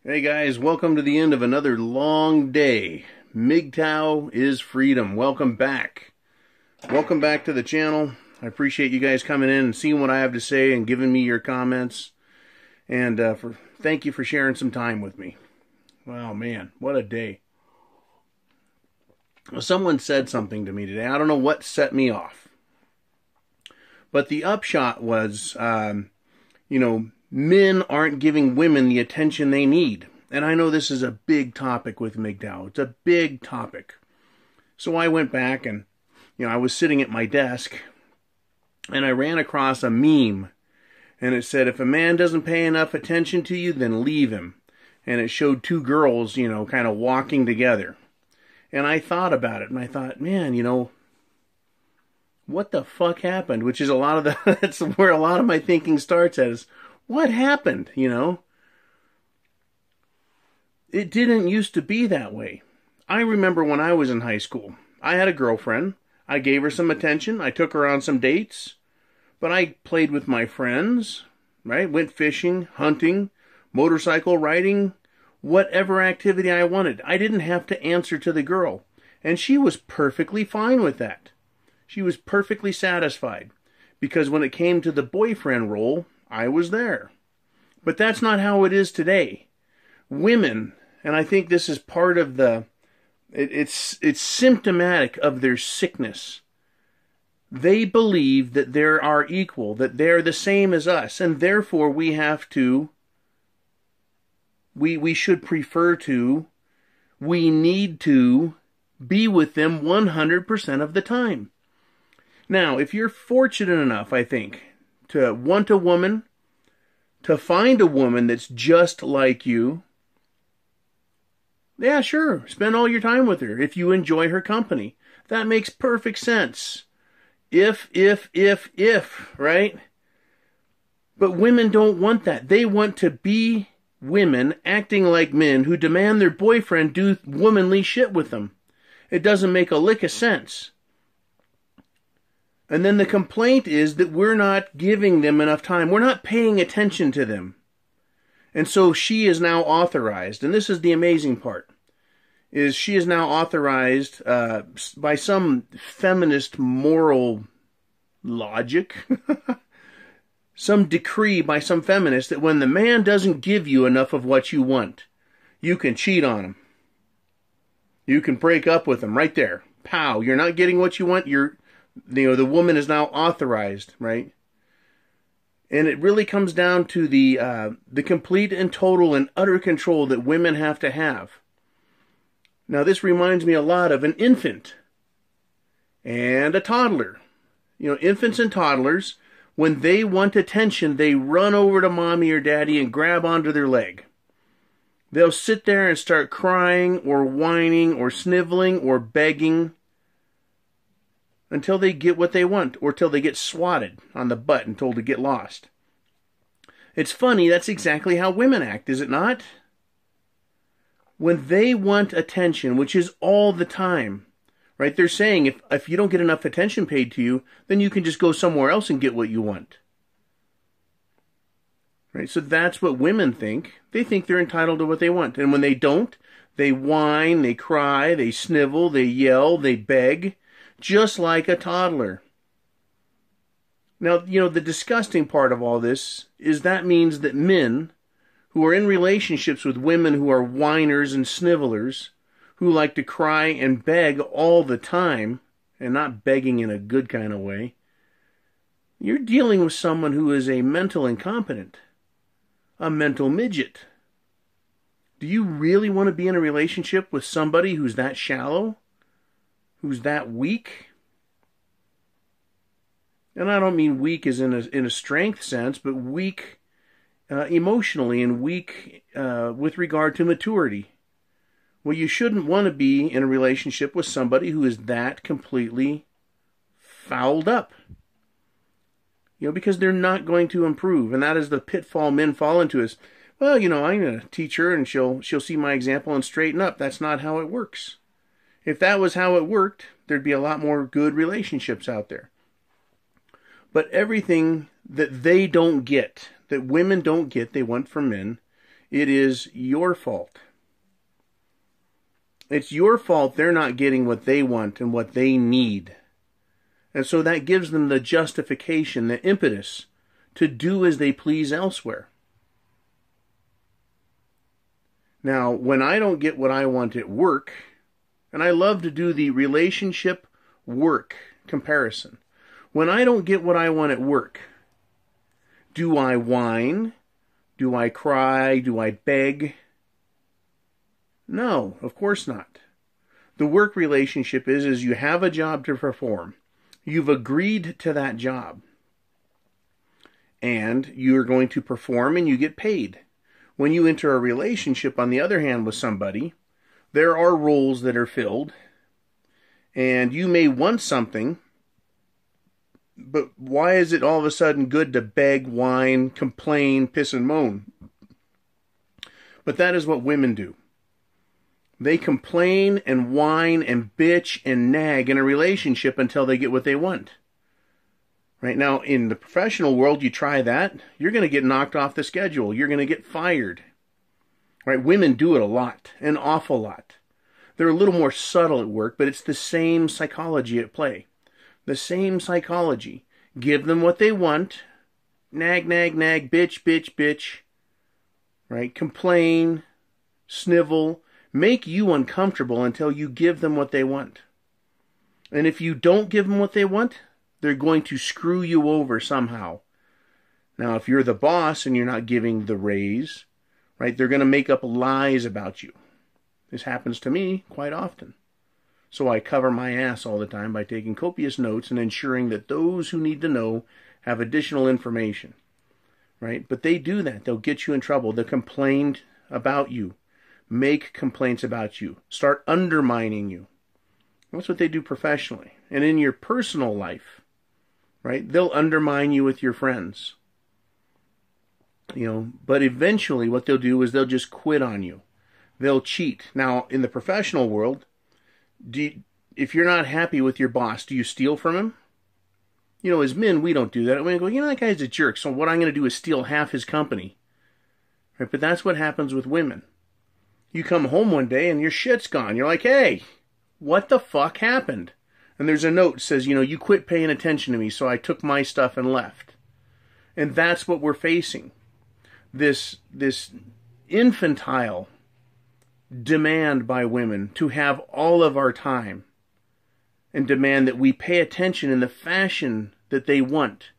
Hey guys, welcome to the end of another long day. Mgtow is freedom. Welcome back. Welcome back to the channel. I appreciate you guys coming in and seeing what I have to say and giving me your comments. And thank you for sharing some time with me. Wow, man, what a day. Well, someone said something to me today. I don't know what set me off. But the upshot was, men aren't giving women the attention they need. And I know this is a big topic with Mgtow. It's a big topic. So I went back and, I was sitting at my desk and I ran across a meme. And it said, if a man doesn't pay enough attention to you, then leave him. And it showed two girls, kind of walking together. And I thought about it and I thought, man, what the fuck happened? Which is that's where a lot of my thinking starts as, what happened, It didn't used to be that way. I remember when I was in high school, I had a girlfriend. I gave her some attention. I took her on some dates. But I played with my friends, right? Went fishing, hunting, motorcycle riding, whatever activity I wanted. I didn't have to answer to the girl. And she was perfectly fine with that. She was perfectly satisfied. Because when it came to the boyfriend role, I was there. But that's not how it is today. Women, and I think this is part of it's symptomatic of their sickness. They believe that they are equal, that they're the same as us, and therefore we should prefer to, we need to be with them 100% of the time. Now, if you're fortunate enough, I think, to want a woman, to find a woman that's just like you, yeah, sure, spend all your time with her if you enjoy her company. That makes perfect sense. If, right? But women don't want that. They want to be women acting like men who demand their boyfriend do womanly shit with them. It doesn't make a lick of sense. And then the complaint is that we're not giving them enough time. We're not paying attention to them. And so she is now authorized, and this is the amazing part, is she is now authorized by some feminist moral logic, some decree by some feminist that when the man doesn't give you enough of what you want, you can cheat on him. You can break up with him right there. Pow, you're not getting what you want, the woman is now authorized, right? And it really comes down to the complete and total and utter control that women have to have. Now, this reminds me a lot of an infant and a toddler. Infants and toddlers, when they want attention, they run over to mommy or daddy and grab onto their leg. They'll sit there and start crying or whining or sniveling or begging until they get what they want, or till they get swatted on the butt and told to get lost. It's funny, that's exactly how women act, is it not? When they want attention, which is all the time, right? They're saying if you don't get enough attention paid to you, then you can just go somewhere else and get what you want. Right? So that's what women think. They think they're entitled to what they want. And when they don't, they whine, they cry, they snivel, they yell, they beg, just like a toddler. Now, the disgusting part of all this is that means that men who are in relationships with women who are whiners and snivelers, who like to cry and beg all the time, and not begging in a good kind of way, you're dealing with someone who is a mental incompetent, a mental midget. Do you really want to be in a relationship with somebody who's that shallow? Who's that weak? And I don't mean weak as in a strength sense, but weak emotionally and weak with regard to maturity. Well, you shouldn't want to be in a relationship with somebody who is that completely fouled up. Because they're not going to improve. And that is the pitfall men fall into is, well, I'm going to teach her and she'll see my example and straighten up. That's not how it works. If that was how it worked, there'd be a lot more good relationships out there. But everything that they don't get, that women don't get, they want from men, It is your fault. It's your fault they're not getting what they want and what they need. And so that gives them the justification, the impetus to do as they please elsewhere. Now, when I don't get what I want at work, and I love to do the relationship work comparison. When I don't get what I want at work, do I whine? Do I cry? Do I beg? No, of course not. The work relationship is you have a job to perform. You've agreed to that job. And you're going to perform and you get paid. When you enter a relationship, on the other hand, with somebody, there are roles that are filled. And you may want something, but why is it all of a sudden good to beg, whine, complain, piss and moan? But that is what women do. They complain and whine and bitch and nag in a relationship until they get what they want. Right now, in the professional world, you try that, you're going to get knocked off the schedule. You're going to get fired. Right? Women do it a lot, an awful lot. They're a little more subtle at work, but it's the same psychology at play. The same psychology. Give them what they want. Nag, nag, nag, bitch, bitch, bitch. Right? Complain, snivel, make you uncomfortable until you give them what they want. And if you don't give them what they want, they're going to screw you over somehow. Now, if you're the boss and you're not giving the raise, right, they're going to make up lies about you. This happens to me quite often. So I cover my ass all the time by taking copious notes and ensuring that those who need to know have additional information. Right? But they do that. They'll get you in trouble. They'll complain about you. Make complaints about you. Start undermining you. That's what they do professionally. And in your personal life, right, they'll undermine you with your friends. But eventually what they'll do is they'll just quit on you. They'll cheat. Now, in the professional world, if you're not happy with your boss, do you steal from him? As men, we don't do that. We go, that guy's a jerk, so what I'm going to do is steal half his company. Right? But that's what happens with women. You come home one day and your shit's gone. You're like, hey, what the fuck happened? And there's a note that says, you quit paying attention to me, so I took my stuff and left. And that's what we're facing. This infantile demand by women to have all of our time and demand that we pay attention in the fashion that they want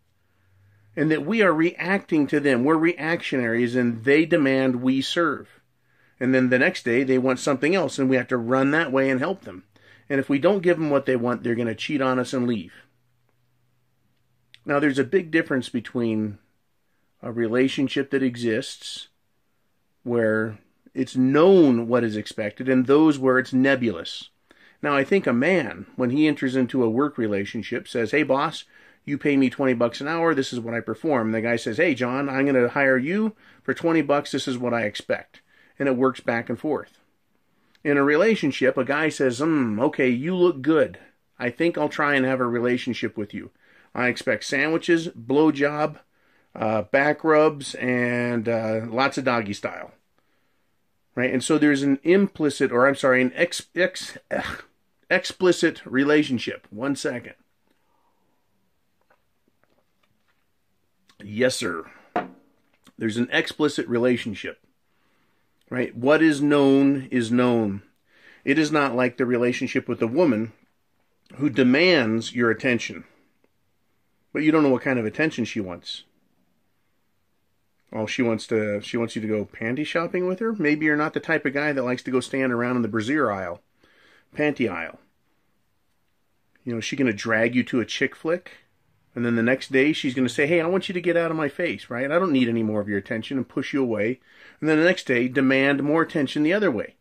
and that we are reacting to them. We're reactionaries and they demand we serve. And then the next day they want something else and we have to run that way and help them. And if we don't give them what they want, they're going to cheat on us and leave. Now there's a big difference between a relationship that exists where it's known what is expected and those where it's nebulous. Now, I think a man, when he enters into a work relationship, says, hey, boss, you pay me $20 an hour. This is what I perform. And the guy says, hey, John, I'm going to hire you for $20. This is what I expect. And it works back and forth. In a relationship, a guy says, okay, you look good. I think I'll try and have a relationship with you. I expect sandwiches, blowjob, back rubs, and lots of doggy style. Right? And so there's an explicit relationship. 1 second. Yes, sir. There's an explicit relationship. Right? What is known is known. It is not like the relationship with a woman who demands your attention. But you don't know what kind of attention she wants. Oh, she wants you to go panty shopping with her? Maybe you're not the type of guy that likes to go stand around in the brassiere aisle. Panty aisle. Is she going to drag you to a chick flick? And then the next day she's going to say, hey, I want you to get out of my face, right? I don't need any more of your attention, and push you away. And then the next day demand more attention the other way.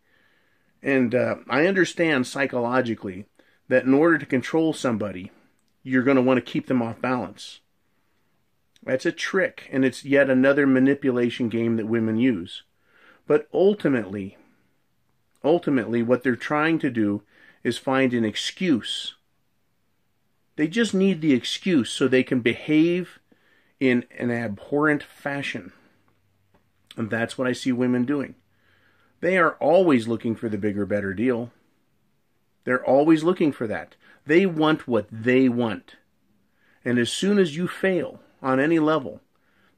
And I understand psychologically that in order to control somebody, you're going to want to keep them off balance. That's a trick, and it's yet another manipulation game that women use. But ultimately, what they're trying to do is find an excuse. They just need the excuse so they can behave in an abhorrent fashion. And that's what I see women doing. They are always looking for the bigger, better deal. They're always looking for that. They want what they want. And as soon as you fail on any level,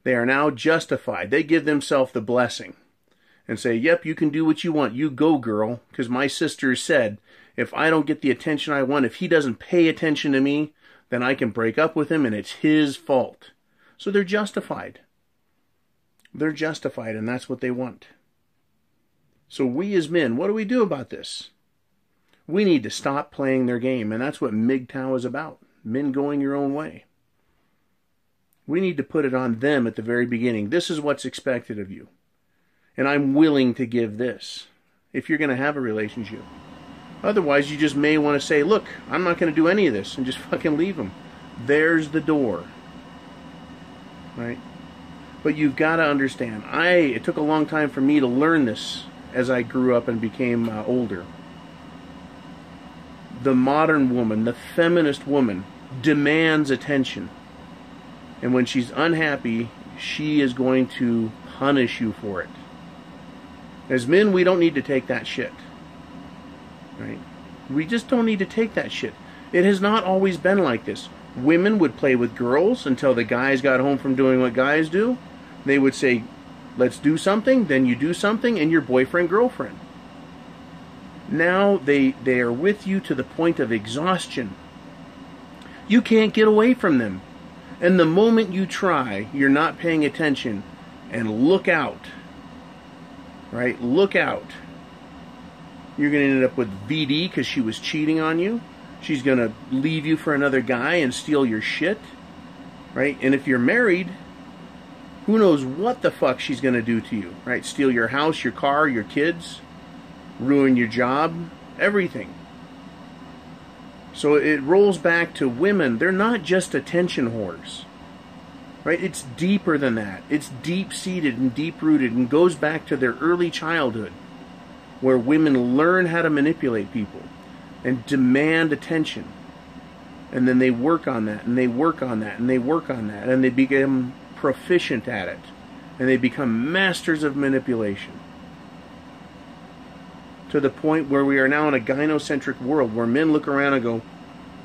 they are now justified. They give themselves the blessing and say, yep, you can do what you want. You go, girl. Because my sister said, if I don't get the attention I want, if he doesn't pay attention to me, then I can break up with him and it's his fault. So they're justified. They're justified, and that's what they want. So we as men, what do we do about this? We need to stop playing their game, and that's what Mgtow is about. Men going your own way. We need to put it on them at the very beginning. This is what's expected of you. And I'm willing to give this if you're going to have a relationship. Otherwise, you just may want to say, look, I'm not going to do any of this, and just fucking leave them. There's the door. Right? But you've got to understand, it took a long time for me to learn this as I grew up and became older. The modern woman, the feminist woman, demands attention. And when she's unhappy, she is going to punish you for it. As men, we don't need to take that shit. Right? We just don't need to take that shit. It has not always been like this. Women would play with girls until the guys got home from doing what guys do. They would say, let's do something, then you do something, and you're boyfriend, girlfriend. Now they are with you to the point of exhaustion. You can't get away from them. And the moment you try, you're not paying attention. And look out. Right? Look out. You're going to end up with VD because she was cheating on you. She's going to leave you for another guy and steal your shit. Right? And if you're married, who knows what the fuck she's going to do to you. Right? Steal your house, your car, your kids. Ruin your job. Everything. So it rolls back to women. They're not just attention whores. Right? It's deeper than that. It's deep-seated and deep-rooted and goes back to their early childhood, where women learn how to manipulate people and demand attention. And then they work on that, and they work on that, and they work on that, and they become proficient at it. And they become masters of manipulation. To the point where we are now in a gynocentric world, where men look around and go,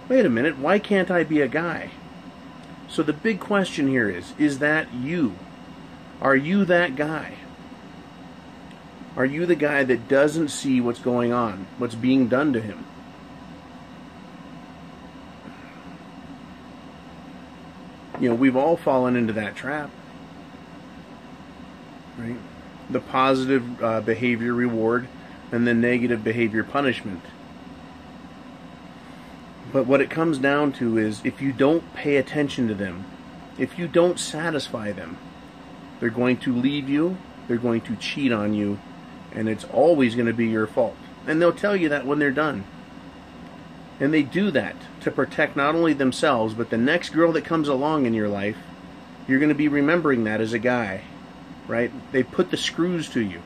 wait a minute, why can't I be a guy? So the big question here is that you? Are you that guy? Are you the guy that doesn't see what's going on, what's being done to him? You know, we've all fallen into that trap. Right? The positive behavior reward and the negative behavior punishment. But what it comes down to is, if you don't pay attention to them, if you don't satisfy them, they're going to leave you, they're going to cheat on you, and it's always going to be your fault. And they'll tell you that when they're done. And they do that to protect not only themselves, but the next girl that comes along in your life. You're going to be remembering that as a guy, right? They put the screws to you.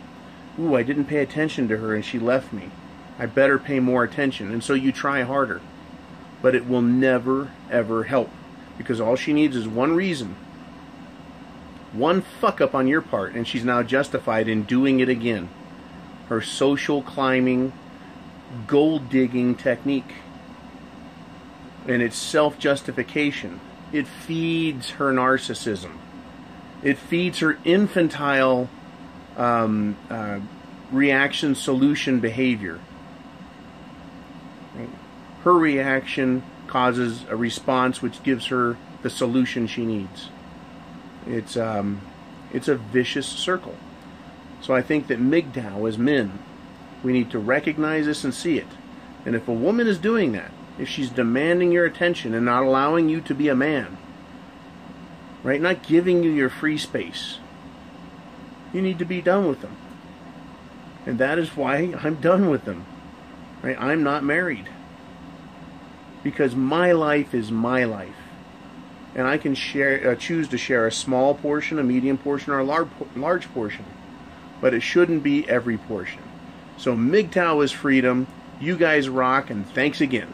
Ooh, I didn't pay attention to her and she left me. I better pay more attention. And so you try harder. But it will never, ever help. Because all she needs is one reason. One fuck up on your part, and she's now justified in doing it again. Her social climbing, gold digging technique. And it's self-justification. It feeds her narcissism. It feeds her infantile reaction solution behavior. Her reaction causes a response which gives her the solution she needs. It's a vicious circle. So I think that Mgtow, as men, we need to recognize this and see it. And if a woman is doing that, if she's demanding your attention and not allowing you to be a man, right, not giving you your free space, you need to be done with them. And that is why I'm done with them. Right? I'm not married. Because my life is my life. And I can choose to share a small portion, a medium portion, or a large portion. But it shouldn't be every portion. So Mgtow is freedom. You guys rock, and thanks again.